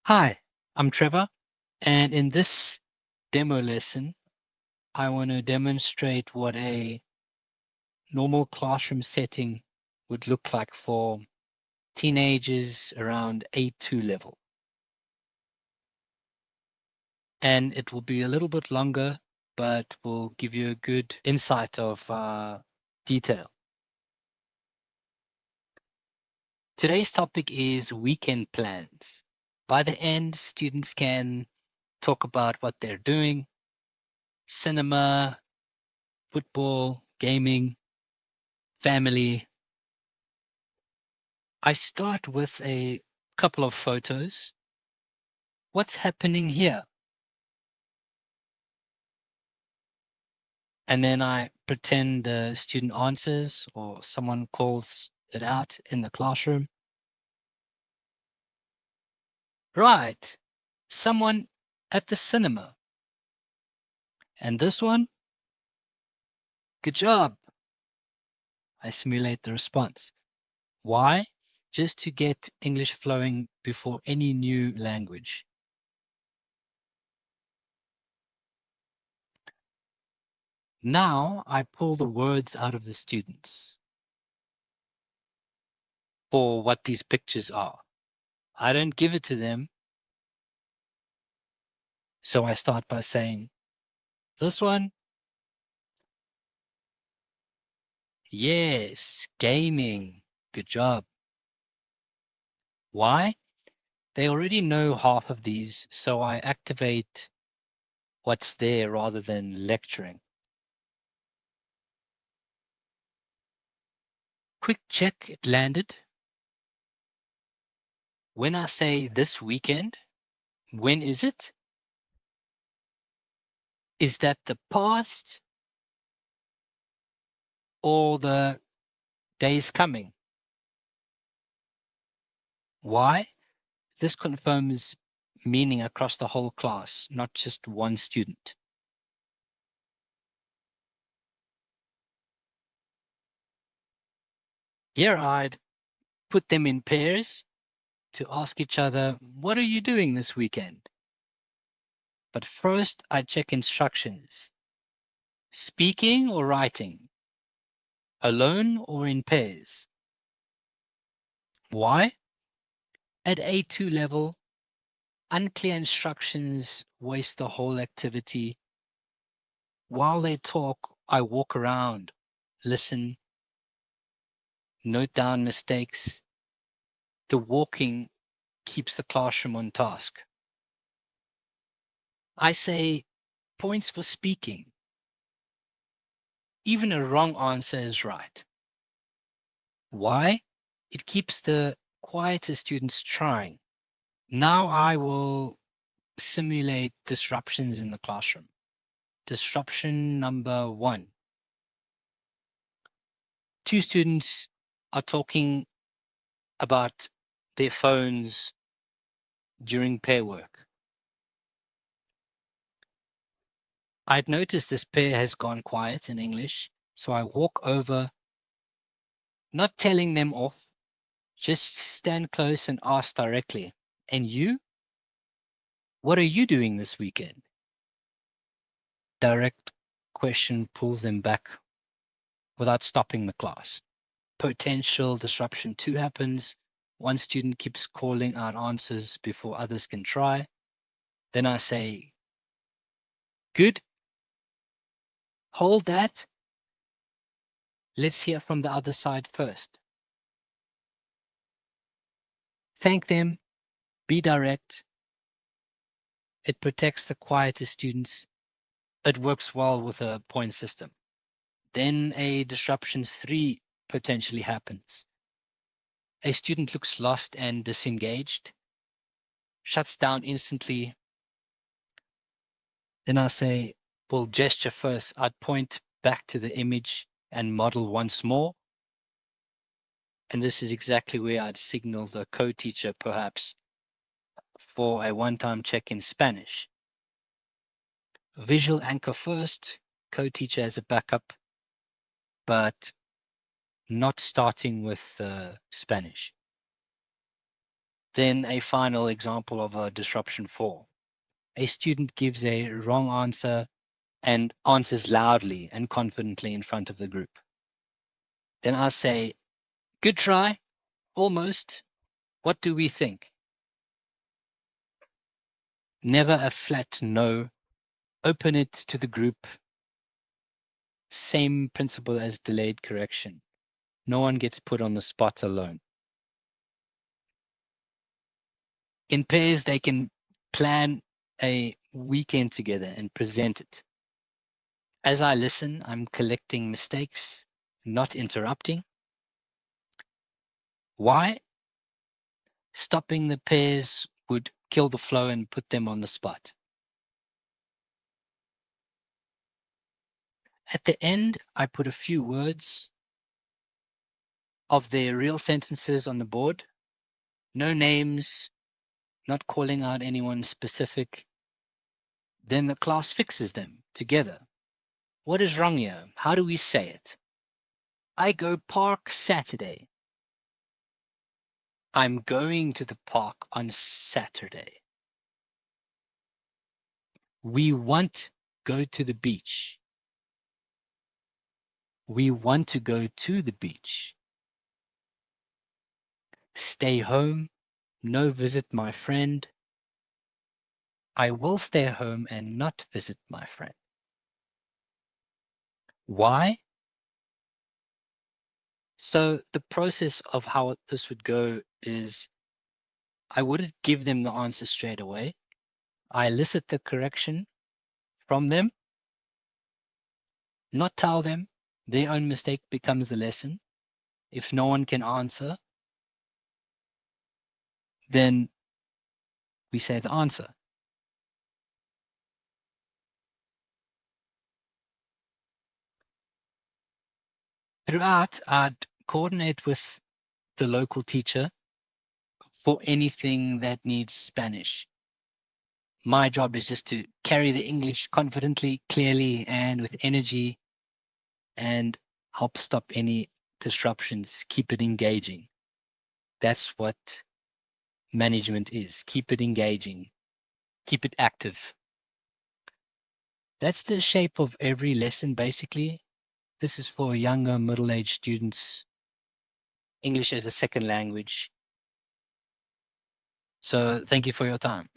Hi, I'm Trevor, and in this demo lesson, I want to demonstrate what a normal classroom setting would look like for teenagers around A2 level. And it will be a little bit longer, but will give you a good insight of detail. Today's topic is weekend plans. By the end, students can talk about what they're doing, cinema, football, gaming, family. I start with a couple of photos. What's happening here? And then I pretend the student answers or someone calls it out in the classroom. Right, someone at the cinema. And this one, good job. I simulate the response. Why? Just to get English flowing before any new language. Now I pull the words out of the students for what these pictures are. I don't give it to them. So I start by saying, this one, yes, gaming, good job. Why? They already know half of these, so I activate what's there rather than lecturing. Quick check, it landed. When I say this weekend, when is it? Is that the past or the days coming? Why? This confirms meaning across the whole class, not just one student. Here I'd put them in pairs to ask each other, what are you doing this weekend? But first, I check instructions. Speaking or writing? Alone or in pairs? Why? At A2 level, unclear instructions waste the whole activity. While they talk, I walk around, listen, note down mistakes. The walking keeps the classroom on task. I say points for speaking. Even a wrong answer is right. Why? It keeps the quieter students trying. Now I will simulate disruptions in the classroom. Disruption number 1. Two students are talking about their phones during pair work. I'd noticed this pair has gone quiet in English, so I walk over, not telling them off, just stand close and ask directly, and you? What are you doing this weekend? Direct question pulls them back without stopping the class. Potential disruption 2 happens. One student keeps calling out answers before others can try. Then I say, good. Hold that. Let's hear from the other side first. Thank them. Be direct. It protects the quieter students. It works well with a point system. Then a disruption 3 potentially happens. A student looks lost and disengaged, shuts down instantly. Then I say, we'll gesture first. I'd point back to the image and model once more. And this is exactly where I'd signal the co-teacher perhaps for a one-time check in Spanish. Visual anchor first, co-teacher as a backup, but not starting with Spanish. Then a final example of a disruption 4. A student gives a wrong answer and answers loudly and confidently in front of the group. Then I say, good try, almost. What do we think? Never a flat no. Open it to the group. Same principle as delayed correction. No one gets put on the spot alone. In pairs, they can plan a weekend together and present it. As I listen, I'm collecting mistakes, not interrupting. Why? Stopping the pairs would kill the flow and put them on the spot. At the end, I put a few words of their real sentences on the board. No names, not calling out anyone specific. Then the class fixes them together. What is wrong here? How do we say it? I go park Saturday. I'm going to the park on Saturday. We want go to the beach. We want to go to the beach. Stay home. No visit my friend. I will stay home and not visit my friend. Why? So the process of how this would go is I wouldn't give them the answer straight away. I elicit the correction from them, not tell them. Their own mistake becomes the lesson. If no one can answer, then we say the answer. Throughout, I'd coordinate with the local teacher for anything that needs Spanish. My job is just to carry the English confidently, clearly, and with energy, and help stop any disruptions, keep it engaging. That's what management is. Keep it engaging, keep it active. That's the shape of every lesson, basically. This is for younger, middle-aged students, English as a second language. So thank you for your time.